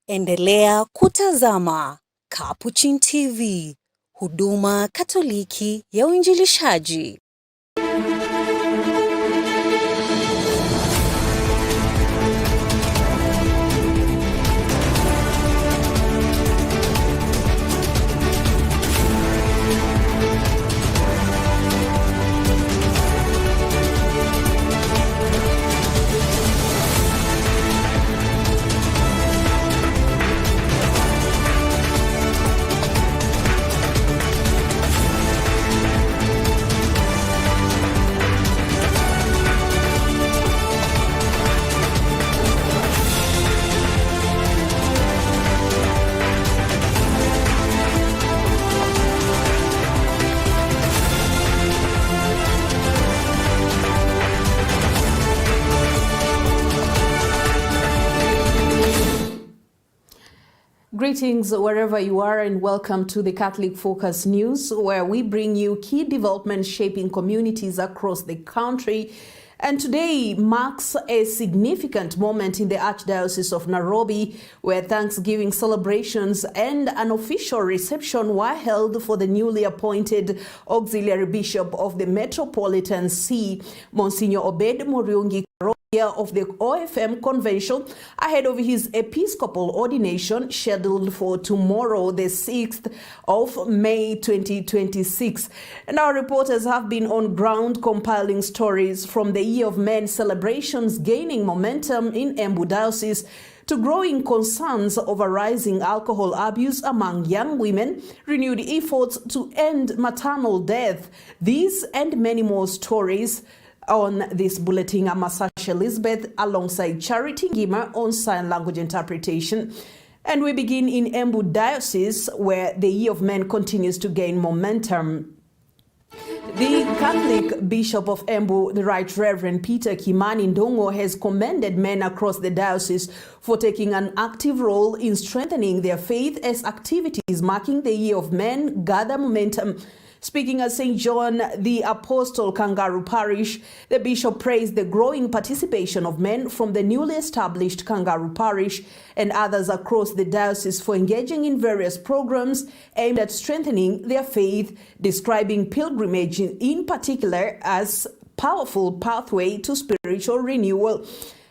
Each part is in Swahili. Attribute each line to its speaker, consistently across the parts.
Speaker 1: Endelea kutazama Capuchin TV, huduma Katoliki ya uinjilishaji.
Speaker 2: Greetings wherever you are, and welcome to the Catholic Focus News, where we bring you key developments shaping communities across the country. And today marks a significant moment in the Archdiocese of Nairobi, where Thanksgiving celebrations and an official reception were held for the newly appointed Auxiliary Bishop of the Metropolitan See, Monsignor Obed Muriungi of the OFM Convention, ahead of his episcopal ordination scheduled for tomorrow, the 6th of May 2026. And our reporters have been on ground compiling stories from the Year of Men celebrations gaining momentum in Embu Diocese to growing concerns over rising alcohol abuse among young women, renewed efforts to end maternal death. These and many more stories on this bulletin. I'm Sasha Elizabeth alongside Charity Ngima on sign language interpretation. And we begin in Embu Diocese, where the Year of Men continues to gain momentum. The Catholic Bishop of Embu, the Right Reverend Peter Kimani Ndongo, has commended men across the diocese for taking an active role in strengthening their faith as activities marking the Year of Men gather momentum. Speaking at St. John the Apostle Kangaroo Parish, the bishop praised the growing participation of men from the newly established Kangaroo Parish and others across the diocese for engaging in various programs aimed at strengthening their faith, describing pilgrimage in particular as powerful pathway to spiritual renewal.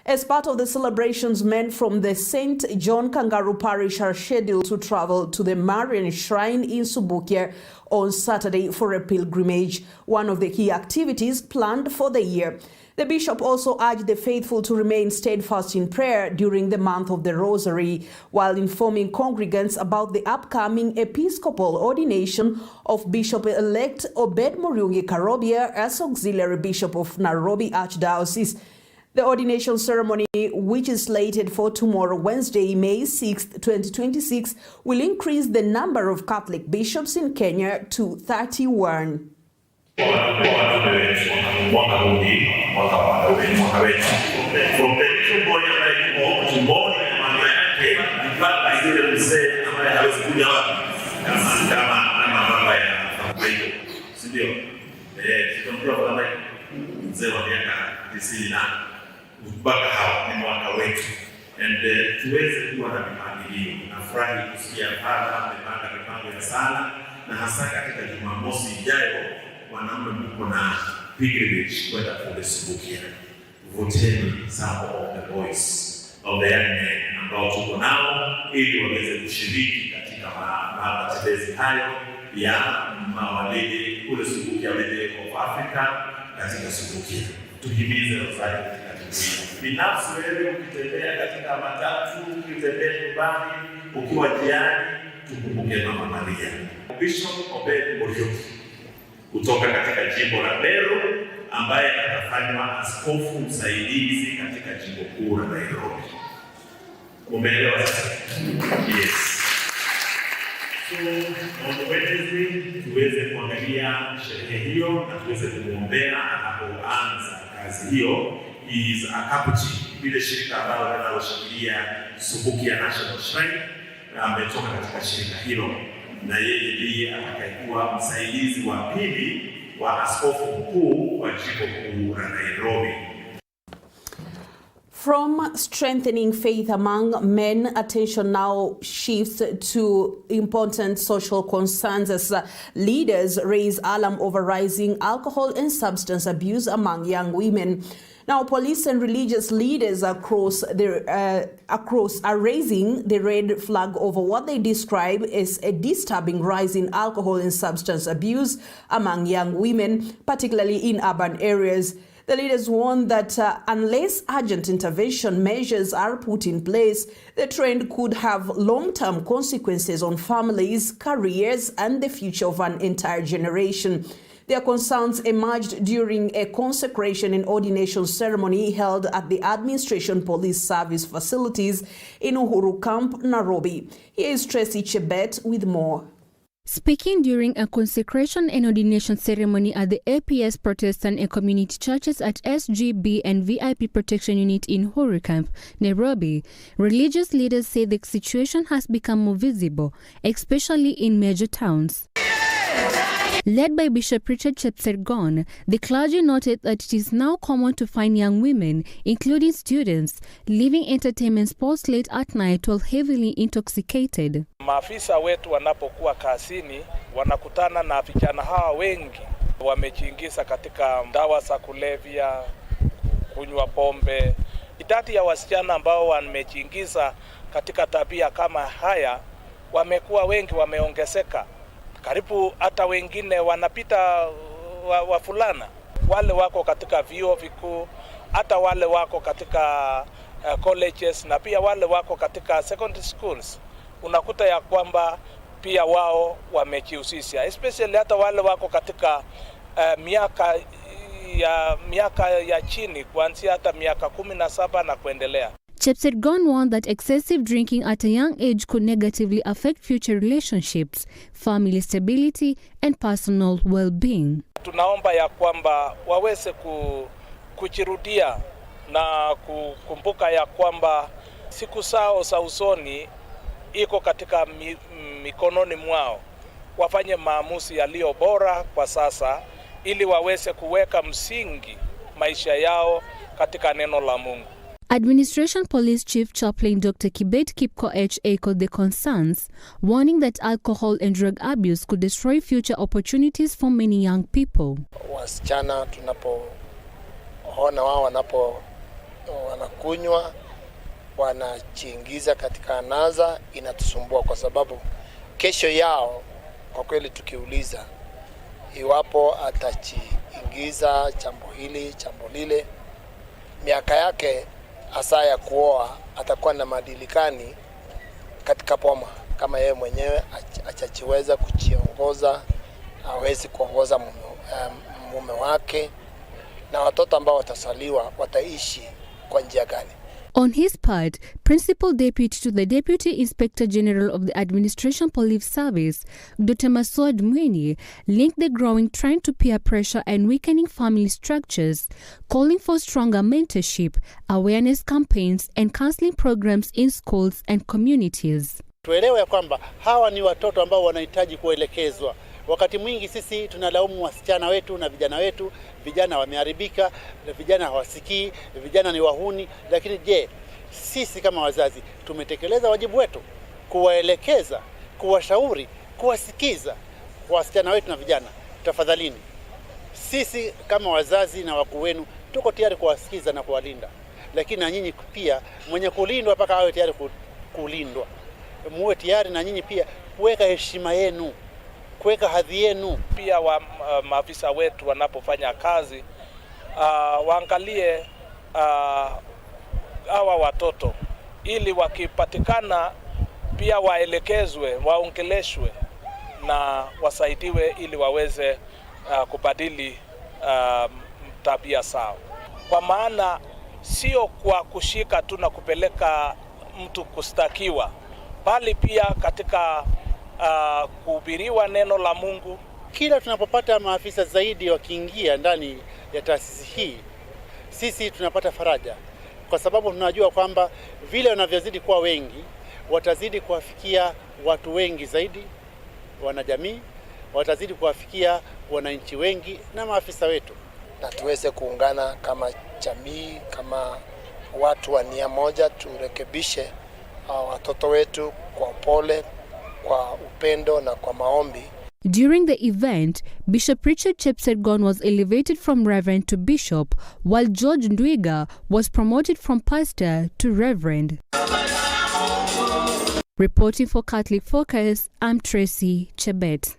Speaker 2: As part of the celebrations, men from the St. John Kangaroo Parish are scheduled to travel to the Marian Shrine in Subukia on Saturday for a pilgrimage, one of the key activities planned for the year. The bishop also urged the faithful to remain steadfast in prayer during the month of the Rosary, while informing congregants about the upcoming episcopal ordination of Bishop-elect Obed Muriungi Karobia as Auxiliary Bishop of Nairobi Archdiocese. The ordination ceremony, which is slated for tomorrow, Wednesday, May 6, 2026, will increase the number of Catholic bishops in Kenya to 31.
Speaker 3: Mpaka hao ni mwaka wetu, and tuweze kuwa na mipangilio. Nafurahi kusikia Padre amepanga mipango ya sala, na hasa katika Jumamosi ijayo wanaume mko na pilgrimage kwenda kule Subukia. Voteni some of the voice of the young men ambao tuko nao ili waweze kushiriki katika matembezi hayo ya mawalidi kule Subukia, Lady of Africa katika Subukia. Tuhimize rozari katika jumuiya. Binafsi wewe ukitembea katika matatu, ukitembea nyumbani, ukiwa jiani, tukumbuke Mama Maria. Bishop Obed Muriungi kutoka katika jimbo la Meru, ambaye atafanywa askofu msaidizi katika jimbo kuu la Nairobi. Umeelewa sasa? Yes. So, on Wednesday tuweze kuangalia sherehe hiyo na tuweze kumwombea anapoanza kazi hiyo. He is a Capuchin, ile shirika ambalo linaloshikilia Subukia National Shrine, ametoka katika shirika hilo, na yeye ndiye atakayekuwa msaidizi wa pili wa askofu mkuu wa jimbo kuu la Nairobi.
Speaker 2: From strengthening faith among men, attention now shifts to important social concerns as leaders raise alarm over rising alcohol and substance abuse among young women. Now, police and religious leaders across are raising the red flag over what they describe as a disturbing rise in alcohol and substance abuse among young women, particularly in urban areas. The leaders warn that unless urgent intervention measures are put in place, the trend could have long-term consequences on families, careers, and the future of an entire generation. Their concerns emerged during a consecration and ordination ceremony held at the Administration Police Service facilities in Uhuru Camp, Nairobi. Here is Tracy Chebet with more.
Speaker 4: Speaking during a consecration and ordination ceremony at the APS Protestant and Community Churches at SGB and VIP Protection Unit in Uhuru Camp, Nairobi, religious leaders say the situation has become more visible, especially in major towns. Led by Bishop Richard Chepsergon, the clergy noted that it is now common to find young women, including students, leaving entertainment spots late at night while heavily intoxicated.
Speaker 5: Maafisa wetu wanapokuwa kazini wanakutana na vijana hawa wengi wamejiingiza katika dawa za kulevya, kunywa pombe. Idadi ya wasichana ambao wamejiingiza katika tabia kama haya wamekuwa wengi, wameongezeka. Karibu hata wengine wanapita wafulana, wale wako katika vyuo vikuu, hata wale wako katika colleges na pia wale wako katika secondary schools. Unakuta ya kwamba pia wao wamejihusisha, especially hata wale wako katika miaka ya chini kuanzia hata miaka 17 na kuendelea.
Speaker 4: Chepsergon warned that excessive drinking at a young age could negatively affect future relationships, family stability, and personal well-being.
Speaker 5: Tunaomba ya kwamba waweze kujirudia na kukumbuka ya kwamba siku zao za usoni iko katika mikononi mwao. Wafanye maamuzi yaliyo bora kwa sasa ili waweze kuweka msingi maisha yao katika neno la Mungu.
Speaker 4: Administration Police Chief Chaplain Dr. Kibet Kipkoech echoed the concerns, warning that alcohol and drug abuse could destroy future opportunities for many young people.
Speaker 6: Wasichana tunapoona wao wanakunywa, wanajiingiza katika anasa, inatusumbua kwa sababu kesho yao kwa kweli tukiuliza iwapo atajiingiza jambo hili, jambo lile, miaka yake hasa ya kuoa atakuwa na madilikani katika poma kama yeye mwenyewe achachiweza kujiongoza, hawezi kuongoza mume wake, na watoto ambao watasaliwa wataishi kwa njia gani?
Speaker 4: On his part, Principal Deputy to the Deputy Inspector General of the Administration Police Service, Dr. Masoud Mweni, linked the growing trend to peer pressure and weakening family structures, calling for stronger mentorship, awareness campaigns, and counseling programs in schools and communities.
Speaker 7: Tuelewe ya kwamba hawa ni watoto ambao wanahitaji kuelekezwa. Wakati mwingi sisi tunalaumu wasichana wetu na vijana wetu, vijana wameharibika, vijana hawasikii, vijana ni wahuni, lakini je, sisi kama wazazi tumetekeleza wajibu wetu kuwaelekeza, kuwashauri, kuwasikiza wasichana wetu na vijana? Tafadhalini, sisi kama wazazi na wakuu wenu tuko tayari kuwasikiza na kuwalinda, lakini na nyinyi pia mwenye kulindwa mpaka awe tayari kulindwa. Muwe tayari na nyinyi pia kuweka heshima yenu, kuweka hadhi yenu.
Speaker 5: Pia maafisa wetu wanapofanya kazi waangalie hawa watoto ili wakipatikana pia waelekezwe, waongeleshwe na wasaidiwe ili waweze kubadili tabia sawa. Kwa maana sio kwa kushika tu na kupeleka mtu kustakiwa, bali pia katika kuhubiriwa neno la Mungu.
Speaker 7: Kila tunapopata maafisa zaidi wakiingia ndani ya taasisi hii, sisi tunapata faraja, kwa sababu tunajua kwamba vile wanavyozidi kuwa wengi, watazidi kuwafikia watu wengi zaidi, wanajamii, watazidi kuwafikia wananchi wengi na maafisa wetu.
Speaker 6: Na tuweze kuungana kama jamii, kama watu wa nia moja, turekebishe watoto wetu kwa upole, kwa upendo na kwa maombi.
Speaker 4: During the event, Bishop Richard Chepsergon was elevated from Reverend to Bishop, while George Ndwiga was promoted from Pastor to Reverend. Reporting for Catholic Focus, I'm Tracy Chebet.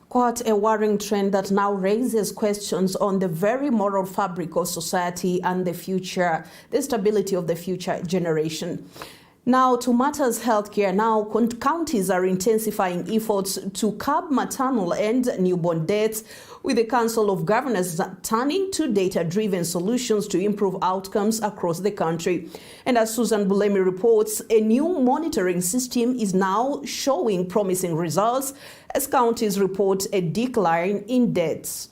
Speaker 2: Quite a worrying trend that now raises questions on the very moral fabric of society and the stability of the future generation. Now, to matters healthcare, now counties are intensifying efforts to curb maternal and newborn deaths, with the Council of Governors turning to data-driven solutions to improve outcomes across the country. And as Susan Bulemi reports, a new monitoring system is now showing promising results as counties report a decline in deaths.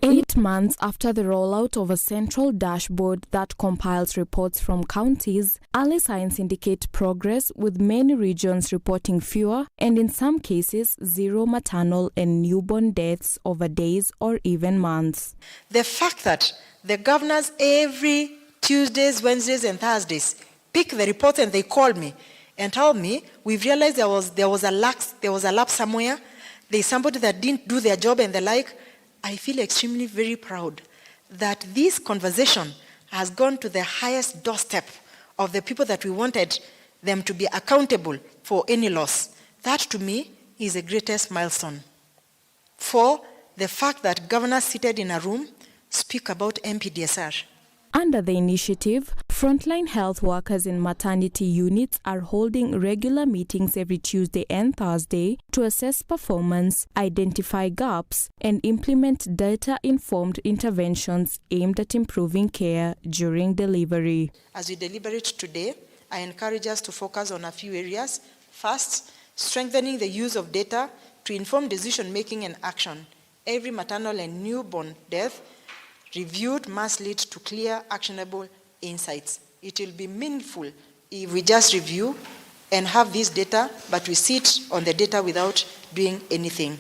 Speaker 8: 8 months after the rollout of a central dashboard that compiles reports from counties, early signs indicate progress, with many regions reporting fewer and in some cases zero maternal and newborn deaths over days or even months.
Speaker 9: The fact that the governors every Tuesdays, Wednesdays and Thursdays pick the report and they call me and tell me, we've realized there was a lapse somewhere, there's somebody that didn't do their job and the like, I feel extremely very proud that this conversation has gone to the highest doorstep of the people that we wanted them to be accountable for any loss. That to me is the greatest milestone. For the fact that governors seated in a room speak about MPDSR.
Speaker 8: Under the initiative, frontline health workers in maternity units are holding regular meetings every Tuesday and Thursday to assess performance, identify gaps, and implement data-informed interventions aimed at improving care during delivery.
Speaker 9: As we deliberate today, I encourage us to focus on a few areas. First, strengthening the use of data to inform decision-making and action. Every maternal and newborn death reviewed must lead to clear, actionable insights. It will be meaningful if we just review and have this data, but we sit on the data without doing anything.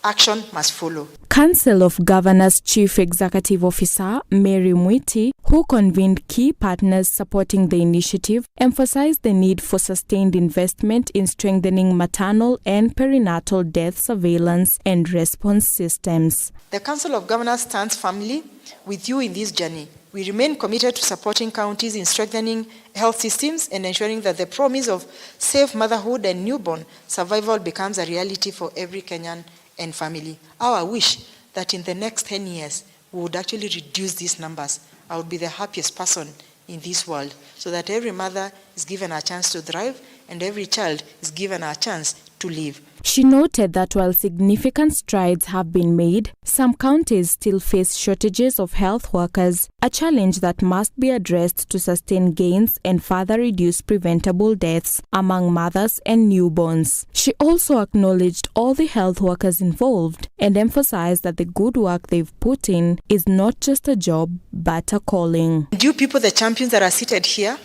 Speaker 9: Action must follow.
Speaker 8: Council of Governors Chief Executive Officer Mary Mwiti, who convened key partners supporting the initiative, emphasized the need for sustained investment in strengthening maternal and perinatal death surveillance and response systems.
Speaker 9: The Council of Governors stands firmly with you in this journey. We remain committed to supporting counties in strengthening health systems and ensuring that the promise of safe motherhood and newborn survival becomes a reality for every Kenyan and family. Our wish that in the next 10 years, we would actually reduce these numbers. I would be the happiest person in this world, so that every mother is given a chance to thrive and every child is given a chance to live.
Speaker 8: She noted that while significant strides have been made, some counties still face shortages of health workers, a challenge that must be addressed to sustain gains and further reduce preventable deaths among mothers and newborns. She also acknowledged all the health workers involved and emphasized that the good work they've put in is not just a job, but a calling.
Speaker 9: You people, the champions that are seated here,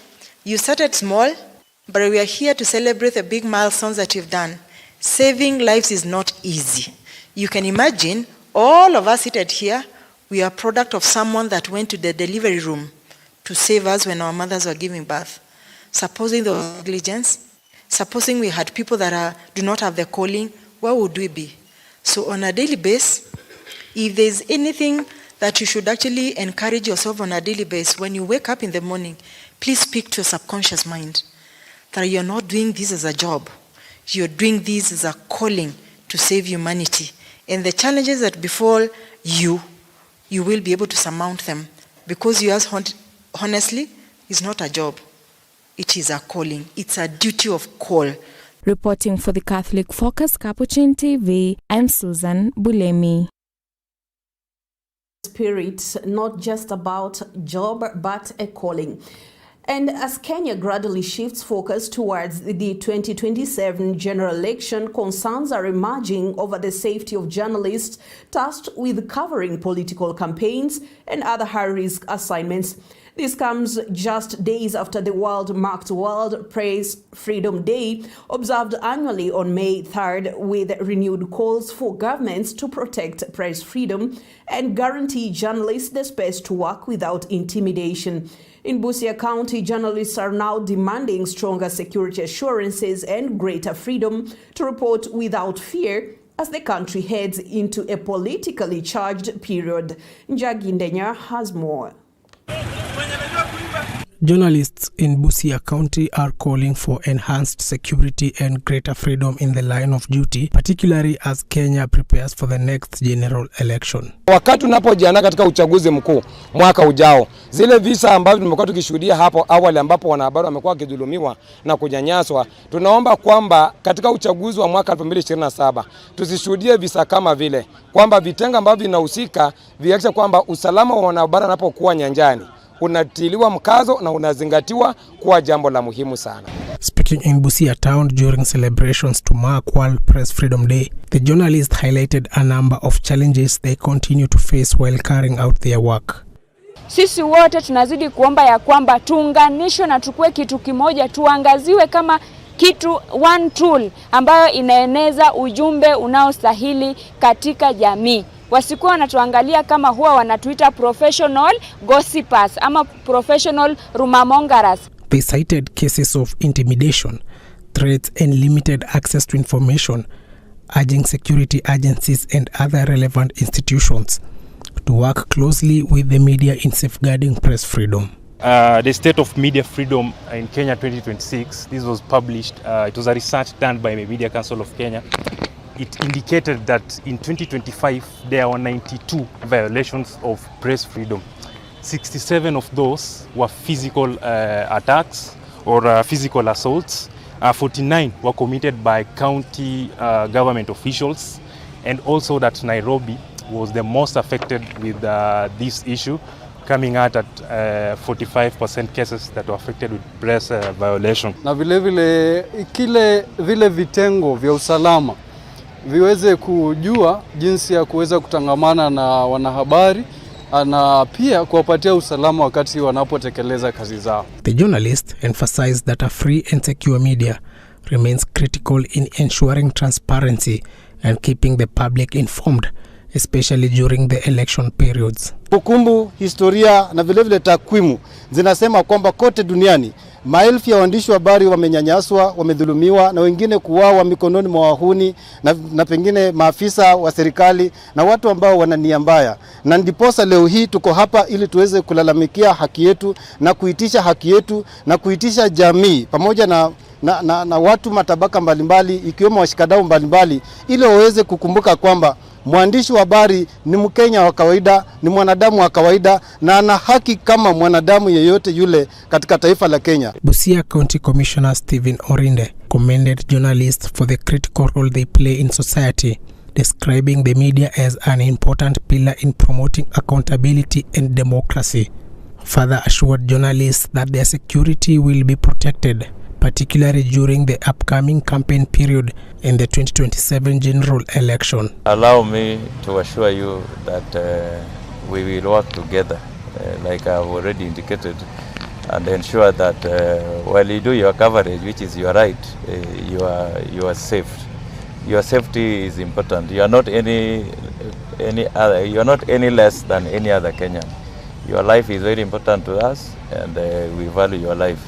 Speaker 9: you started small, but we are here to celebrate the big milestones that you've done. Saving lives is not easy. You can imagine all of us seated here, we are a product of someone that went to the delivery room to save us when our mothers were giving birth. Supposing there was negligence, supposing we had people that do not have the calling, where would we be? So on a daily basis, if there's anything that you should actually encourage yourself on a daily basis, when you wake up in the morning, please speak to your subconscious mind that you're not doing this as a job. You're doing this as a calling to save humanity. And the challenges that befall you, you will be able to surmount them. Because yours, honestly, is not a job. It is a calling. It's a duty of call.
Speaker 8: Reporting for the Catholic Focus, Capuchin TV, I'm Susan Bulemi.
Speaker 2: Spirit, not just about job, but a calling. And as Kenya gradually shifts focus towards the 2027 general election, concerns are emerging over the safety of journalists tasked with covering political campaigns and other high-risk assignments. This comes just days after the world marked World Press Freedom Day, observed annually on May 3rd, with renewed calls for governments to protect press freedom and guarantee journalists the space to work without intimidation. In Busia County, journalists are now demanding stronger security assurances and greater freedom to report without fear as the country heads into a politically charged period. Njagi Ndenya has more.
Speaker 10: Journalists in Busia County are calling for enhanced security and greater freedom in the line of duty, particularly as Kenya prepares for the next general election.
Speaker 11: Wakati unapojiandaa katika uchaguzi mkuu mwaka ujao, zile visa ambavyo tumekuwa tukishuhudia hapo awali ambapo wanahabari wamekuwa wakidhulumiwa na kunyanyaswa, tunaomba kwamba katika uchaguzi wa mwaka 2027 tusishuhudie visa kama vile, kwamba vitengo ambavyo vinahusika vihakikishe kwamba usalama wa wanahabari wanapokuwa nyanjani unatiliwa mkazo na unazingatiwa kuwa jambo la muhimu sana.
Speaker 10: Speaking in Busia town during celebrations to mark World Press Freedom Day, the journalist highlighted a number of challenges they continue to face while carrying out their work.
Speaker 12: Sisi wote tunazidi kuomba ya kwamba tuunganishwe na tukue kitu kimoja, tuangaziwe kama kitu one tool ambayo inaeneza ujumbe unaostahili katika jamii. Wasikuwa wanatuangalia kama huwa wanatuita professional gossipers ama professional rumamongers.
Speaker 10: They cited cases of intimidation, threats and limited access to information, urging security agencies and other relevant institutions to work closely with the media in safeguarding press freedom.
Speaker 13: The State of Media Freedom in Kenya 2026, this was published, it was a research done by the Media Council of Kenya. It indicated that in 2025 there were 92 violations of press freedom. 67 of those were physical attacks or physical assaults. 49 were committed by county government officials, and also that Nairobi was the most affected with this issue, coming out at 45% cases that were affected with press violation.
Speaker 14: Na vile vitengo vya usalama viweze kujua jinsi ya kuweza kutangamana na wanahabari na pia kuwapatia usalama wakati wanapotekeleza kazi zao.
Speaker 10: The journalist emphasized that a free and secure media remains critical in ensuring transparency and keeping the public informed, especially during the election periods.
Speaker 7: Kumbukumbu, historia na vile takwimu zinasema kwamba kote duniani maelfu ya waandishi wa habari wamenyanyaswa, wamedhulumiwa na wengine kuuawa mikononi mwa wahuni na pengine maafisa wa serikali na watu ambao wana nia mbaya. Na ndiposa leo hii tuko hapa ili tuweze kulalamikia haki yetu na kuitisha haki yetu na kuitisha jamii pamoja na watu matabaka mbalimbali ikiwemo washikadau mbalimbali ili waweze kukumbuka kwamba mwandishi wa habari ni Mkenya wa kawaida, ni mwanadamu wa kawaida na ana haki kama mwanadamu yeyote yule katika taifa la Kenya.
Speaker 10: Busia County Commissioner Stephen Orinde commended journalists for the critical role they play in society, describing the media as an important pillar in promoting accountability and democracy. Further assured journalists that their security will be protected, particularly during the upcoming campaign period in the 2027 general election.
Speaker 15: Allow me to assure you that we will work together, like I've already indicated, and ensure that while you do your coverage, which is your right, you are safe. Your safety is important. You are not any other. You are not any less than any other Kenyan. Your life is very important to us, and we value your life.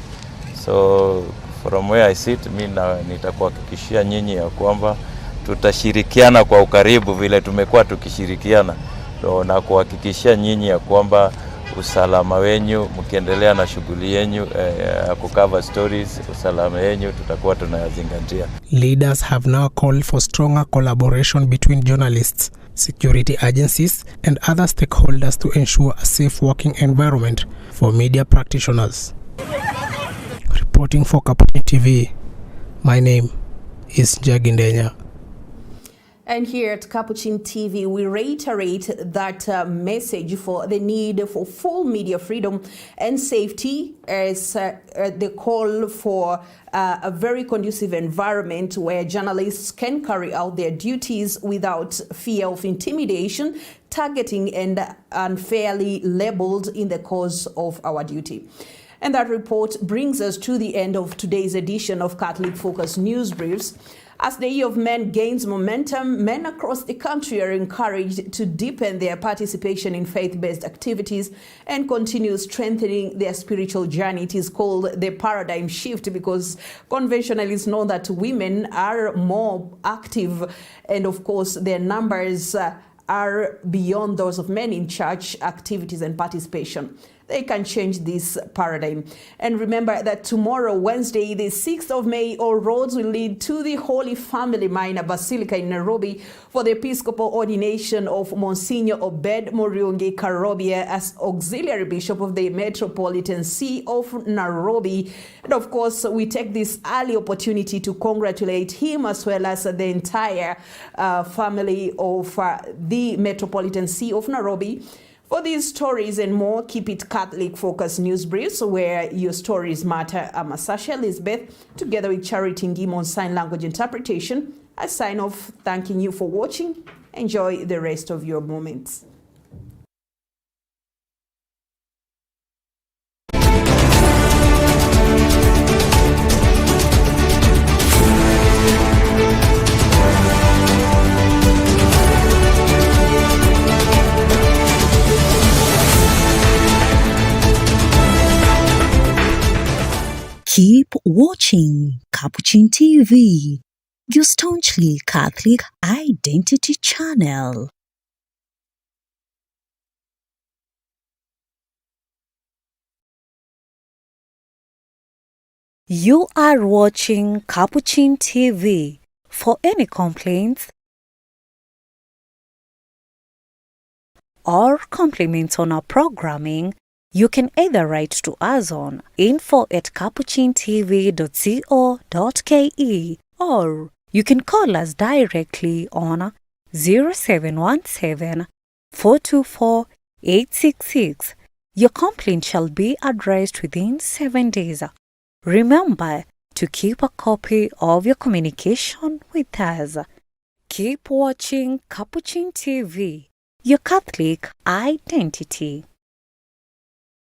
Speaker 15: So from where I sit, mimi nitakuhakikishia nyinyi ya kwamba tutashirikiana kwa ukaribu vile tumekuwa tukishirikiana, na kuhakikishia nyinyi ya kwamba usalama wenyu mkiendelea na shughuli yenu kucover stories, usalama wenyu tutakuwa tunayazingatia.
Speaker 10: Leaders have now called for stronger collaboration between journalists, security agencies and other stakeholders to ensure a safe working environment for media practitioners. Reporting for Capuchin TV, my name is Njagi Ndenya.
Speaker 2: And here at Capuchin TV, we reiterate that message for the need for full media freedom and safety as the call for a very conducive environment where journalists can carry out their duties without fear of intimidation, targeting, and unfairly labeled in the course of our duty. And that report brings us to the end of today's edition of Catholic Focus News Briefs. As the Year of Men gains momentum, men across the country are encouraged to deepen their participation in faith-based activities and continue strengthening their spiritual journey. It is called the paradigm shift because conventionally it's known that women are more active, and of course their numbers are beyond those of men in church activities and participation. They can change this paradigm. And remember that tomorrow, Wednesday, the 6th of May, all roads will lead to the Holy Family Minor Basilica in Nairobi for the Episcopal ordination of Monsignor Obed Muriungi Karobia as Auxiliary Bishop of the Metropolitan See of Nairobi. And of course, we take this early opportunity to congratulate him as well as the entire family of the Metropolitan See of Nairobi. For these stories and more, keep it Catholic Focus News Briefs, where your stories matter. I'm Sasha Elizabeth, together with Charity Ngim on Sign Language Interpretation. I sign off, thanking you for watching. Enjoy the rest of your moments.
Speaker 1: Keep watching Capuchin TV, your staunchly Catholic identity channel. You are watching Capuchin TV. For any complaints or compliments on our programming, you can either write to us on info@capuchintv.co.ke or you can call us directly on 0717 424 866. Your complaint shall be addressed within 7 days. Remember to keep a copy of your communication with us. Keep watching Capuchin TV, your Catholic identity.